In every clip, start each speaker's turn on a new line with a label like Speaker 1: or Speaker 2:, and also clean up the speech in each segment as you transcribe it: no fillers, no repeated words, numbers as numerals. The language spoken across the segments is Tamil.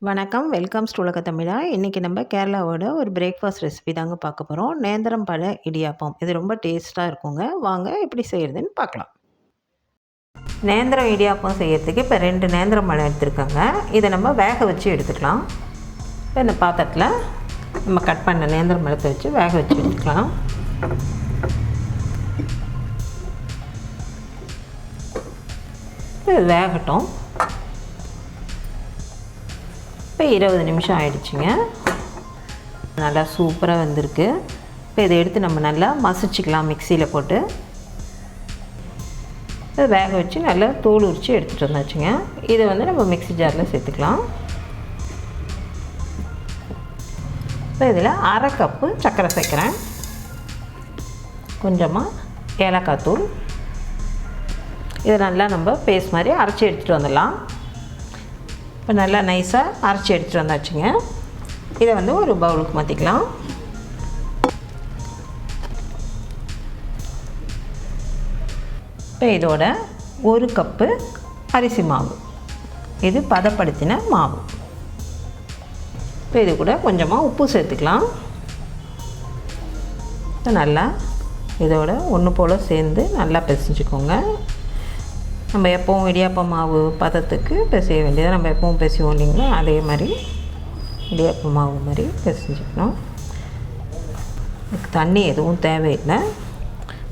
Speaker 1: வணக்கம். வெல்கம்ஸ் டு உலக தமிழா. இன்றைக்கி நம்ம கேரளாவோட ஒரு பிரேக்ஃபாஸ்ட் ரெசிபி தாங்க பார்க்க போகிறோம். நேந்திரம் பழ இடியாப்பம். இது ரொம்ப டேஸ்ட்டாக இருக்குங்க. வாங்க எப்படி செய்கிறதுன்னு பார்க்கலாம். நேந்திரம் இடியாப்பம் செய்கிறதுக்கு இப்போ 2 நேந்திரம் பழம் எடுத்துருக்கோங்க. இதை நம்ம வேக வச்சு எடுத்துக்கலாம். இப்போ இந்த பாத்திரத்தில் நம்ம கட் பண்ண நேந்திரம் பழத்தை வச்சு வேக வச்சு எடுத்துக்கலாம். இது வேகட்டும். இப்போ 20 நிமிஷம் ஆயிடுச்சுங்க. நல்லா சூப்பராக வந்திருக்கு. இப்போ இதை எடுத்து நம்ம நல்லா மசிச்சுக்கலாம் மிக்சியில் போட்டு. இதை வேக வச்சு நல்லா தோல் உரித்து எடுத்துகிட்டு வந்தாச்சுங்க. இதை நம்ம மிக்சி ஜாரில் சேர்த்துக்கலாம். இப்போ இதில் 1/2 கப்பு சர்க்கரை சேர்க்குறேன். கொஞ்சமாக ஏலக்காய் தூள். இதை நல்லா நம்ம பேஸ்ட் மாதிரி அரைச்சி எடுத்துகிட்டு வந்துடலாம். இப்போ நல்லா நைஸாக அரைச்சி எடுத்துகிட்டு வந்தாச்சுங்க. இதை ஒரு பவுலுக்கு மாற்றிக்கலாம். இப்போ இதோட 1 கப்பு அரிசி மாவு, இது பதப்படுத்தின மாவு. இப்போ இது கூட கொஞ்சமாக உப்பு சேர்த்துக்கலாம். இப்போ நல்லா இதோட ஒன்று போல் சேர்ந்து நல்லா பிசைஞ்சுக்கோங்க. நம்ம எப்போவும் இடியாப்ப மாவு பதத்துக்கு பிசைய வேண்டியது. நம்ம எப்பவும் பிசைவோம் இல்லைங்களா, அதே மாதிரி இடியாப்ப மாவு மாதிரி பிசைஞ்சுக்கணும். இதுக்கு தண்ணி எதுவும் தேவையில்லை.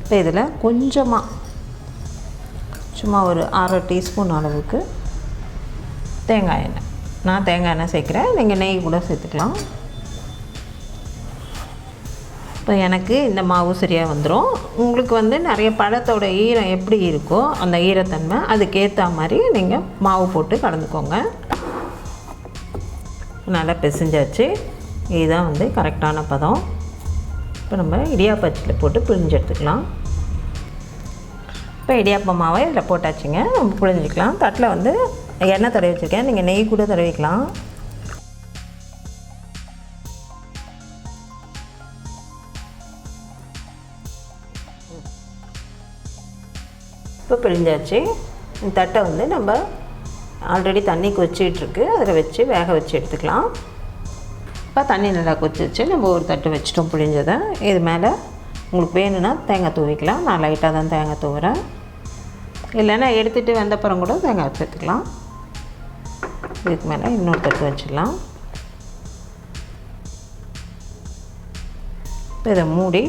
Speaker 1: இப்போ இதில் கொஞ்சமாக சும்மா ஒரு 1/2 டீஸ்பூன் அளவுக்கு தேங்காய் எண்ணெய், நான் தேங்காய் எண்ணெய் சேர்க்குறேன். நீங்கள் நெய் கூட சேர்த்துக்கலாம். இப்போ எனக்கு இந்த மாவு சரியாக வந்துடும். உங்களுக்கு நிறைய பழத்தோட ஈரம் எப்படி இருக்கோ அந்த ஈரத்தன்மை அதுக்கேற்ற மாதிரி நீங்கள் மாவு போட்டு கலந்துக்கோங்க. நல்லா பிசைஞ்சாச்சு. இதுதான் கரெக்டான பதம். இப்போ நம்ம இடியாப்பத்தில் போட்டு பிழிஞ்சு எடுத்துக்கலாம். இப்போ இடியாப்ப மாவை இதில் போட்டாச்சுங்க. நம்ம பிழிஞ்சிக்கலாம். தட்டில் எண்ணெய் தடவி வச்சுருக்கேன். நீங்கள் நெய் கூட தடவிக்கலாம். இப்போ பிழிஞ்சாச்சு. இந்த தட்டை நம்ம ஆல்ரெடி தண்ணி கொச்சிட்ருக்கு, அதில் வச்சு வேக வச்சு எடுத்துக்கலாம். இப்போ தண்ணி நல்லா கொச்சிச்சு. நம்ம ஒரு தட்டு வச்சுட்டோம் பிழிஞ்சதை. இது மேலே உங்களுக்கு வேணும்னா தேங்காய் தூவிக்கலாம். நான் லைட்டாக தான் தேங்காய் தூவுறேன். இல்லைன்னா எடுத்துகிட்டு வந்தப்புறம் கூட தேங்காய் சேர்த்துக்கலாம். இதுக்கு மேலே இன்னொரு தட்டு வச்சிடலாம். இப்போ இதை மூடி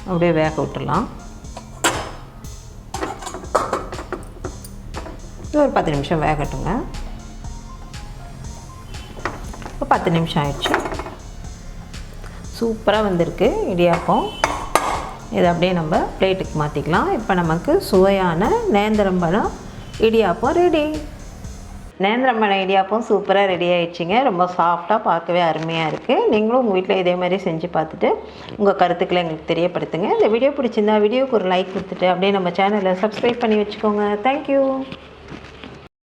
Speaker 1: அப்படியே வேக விட்டுடலாம். ஒரு 10 நிமிஷம் வேகட்டுங்க. இப்போ 10 நிமிஷம் ஆயிடுச்சு. சூப்பராக வந்திருக்கு இடியாப்பம். இதை அப்படியே நம்ம பிளேட்டுக்கு மாற்றிக்கலாம். இப்போ நமக்கு சுவையான நேந்திரம்பழம் இடியாப்பம் ரெடி. நேந்திரம்பழம் இடியாப்பம் சூப்பராக ரெடி ஆகிடுச்சிங்க. ரொம்ப சாஃப்டாக, பார்க்கவே அருமையாக இருக்குது. நீங்களும் உங்கள் வீட்டில் இதே மாதிரி செஞ்சு பார்த்துட்டு உங்கள் கருத்துக்களை எங்களுக்கு தெரியப்படுத்துங்க. இந்த வீடியோ பிடிச்சிருந்தா வீடியோவுக்கு ஒரு லைக் கொடுத்துட்டு அப்படியே நம்ம சேனலை சப்ஸ்கிரைப் பண்ணி வச்சுக்கோங்க. தேங்க்யூ.